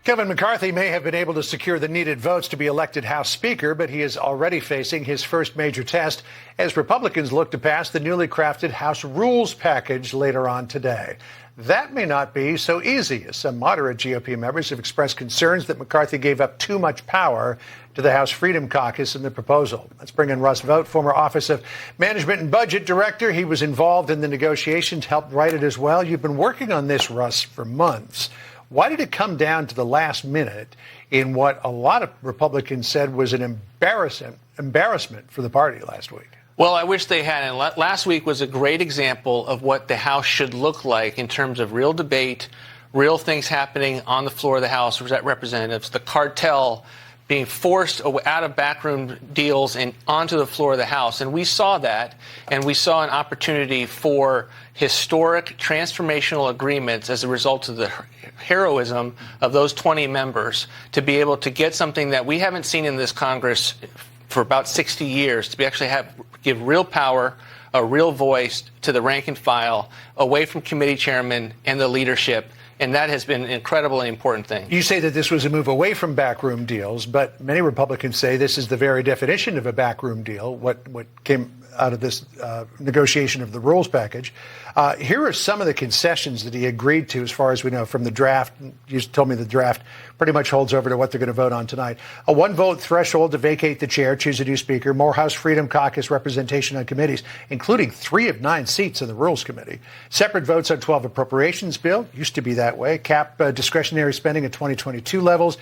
Kevin McCarthy may have been able to secure the needed votes to be elected House Speaker, but he is already facing his first major test as Republicans look to pass the newly crafted House rules package later on today. That may not be so easy, as some moderate GOP members have expressed concerns that McCarthy gave up too much power to the House Freedom Caucus in the proposal. Let's bring in Russ Vought, former Office of Management and Budget Director. He was involved in the negotiations, helped write it as well. You've been working on this, Russ, for months. Why did it come down to the last minute in what a lot of Republicans said was an embarrassment for the party last week? Well, I wish they hadn't. Last week was a great example of what the House should look like in terms of real debate, real things happening on the floor of the House, representatives, the cartel being forced out of backroom deals and onto the floor of the House. And we saw that, and we saw an opportunity for historic transformational agreements as a result of the heroism of those 20 members to be able to get something that we haven't seen in this Congress for about 60 years, to be actually give real power, a real voice to the rank and file, away from committee chairmen and the leadership. And that has been an incredibly important thing. You say that this was a move away from backroom deals, but many Republicans say this is the very definition of a backroom deal, what came out of this negotiation of the rules package. Here are some of the concessions that he agreed to, as far as we know, from the draft. You told me the draft pretty much holds over to what they're going to vote on tonight. A one-vote threshold to vacate the chair, choose a new speaker, more House Freedom Caucus representation on committees, including 3 of 9 seats on the Rules Committee. Separate votes on 12 appropriations bill, used to be that way. Cap discretionary spending at 2022 levels.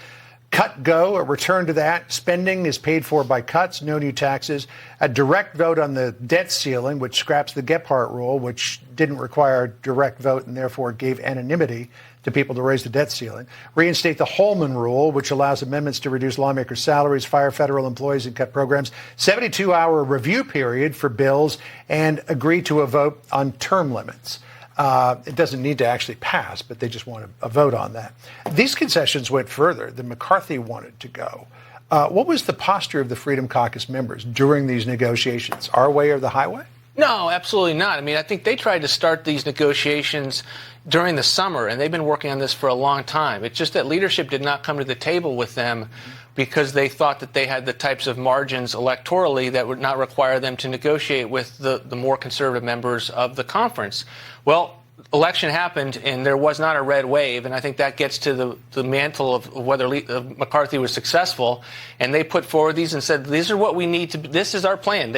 Cut go, a return to that. Spending is paid for by cuts, no new taxes. A direct vote on the debt ceiling, which scraps the Gephardt rule, which didn't require a direct vote and therefore gave anonymity to people to raise the debt ceiling. Reinstate the Holman rule, which allows amendments to reduce lawmakers' salaries, fire federal employees, and cut programs. 72-hour review period for bills, and agree to a vote on term limits. It doesn't need to actually pass, but they just want a vote on that. These concessions went further than McCarthy wanted to go. What was the posture of the Freedom Caucus members during these negotiations? Our way or the highway? No, absolutely not. I mean, I think they tried to start these negotiations during the summer, and they've been working on this for a long time. It's just that leadership did not come to the table with them because they thought that they had the types of margins electorally that would not require them to negotiate with the more conservative members of the conference. Well, election happened, and there was not a red wave, and I think that gets to the mantle of whether McCarthy was successful. And they put forward these and said, these are what we need to. This is our plan.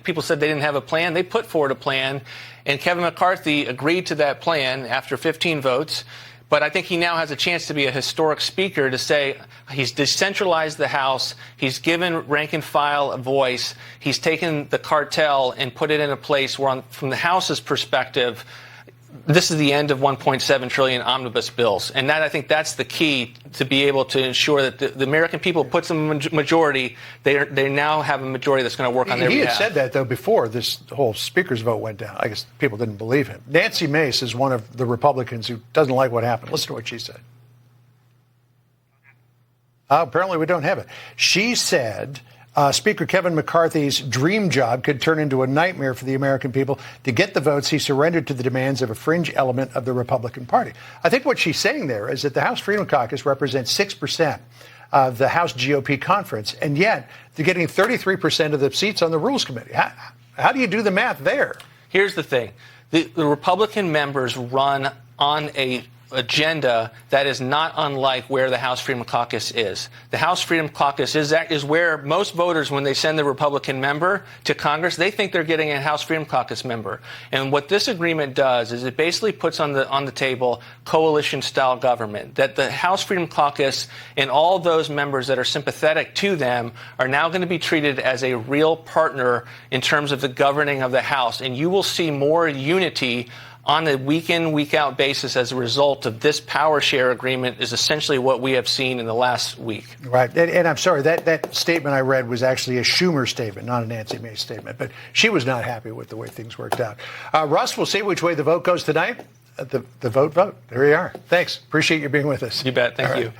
People said they didn't have a plan. They put forward a plan, and Kevin McCarthy agreed to that plan after 15 votes. But I think he now has a chance to be a historic speaker, to say he's decentralized the House. He's given rank and file a voice. He's taken the cartel and put it in a place where, from the House's perspective, this is the end of 1.7 trillion omnibus bills. And I think that's the key to be able to ensure that the American people put some majority. They now have a majority that's going to work on their behalf. He had said that, though, before this whole speaker's vote went down. I guess people didn't believe him. Nancy Mace is one of the Republicans who doesn't like what happened. Listen to what she said. Apparently we don't have it. She said Speaker Kevin McCarthy's dream job could turn into a nightmare for the American people. To get the votes, he surrendered to the demands of a fringe element of the Republican Party. I think what she's saying there is that the House Freedom Caucus represents 6% of the House GOP conference, and yet they're getting 33% of the seats on the Rules Committee. How do you do the math there? Here's the thing. The Republican members run on a agenda that is not unlike where the House Freedom Caucus is. The House Freedom Caucus is where most voters, when they send the Republican member to Congress, they think they're getting a House Freedom Caucus member. And what this agreement does is it basically puts on the table coalition-style government, that the House Freedom Caucus and all those members that are sympathetic to them are now going to be treated as a real partner in terms of the governing of the House. And you will see more unity on a week-in, week-out basis as a result of this power share agreement is essentially what we have seen in the last week. Right. And I'm sorry, that statement I read was actually a Schumer statement, not a Nancy Mace statement. But she was not happy with the way things worked out. Russ, we'll see which way the vote goes tonight. The vote. There you are. Thanks. Appreciate you being with us. You bet. Thank you.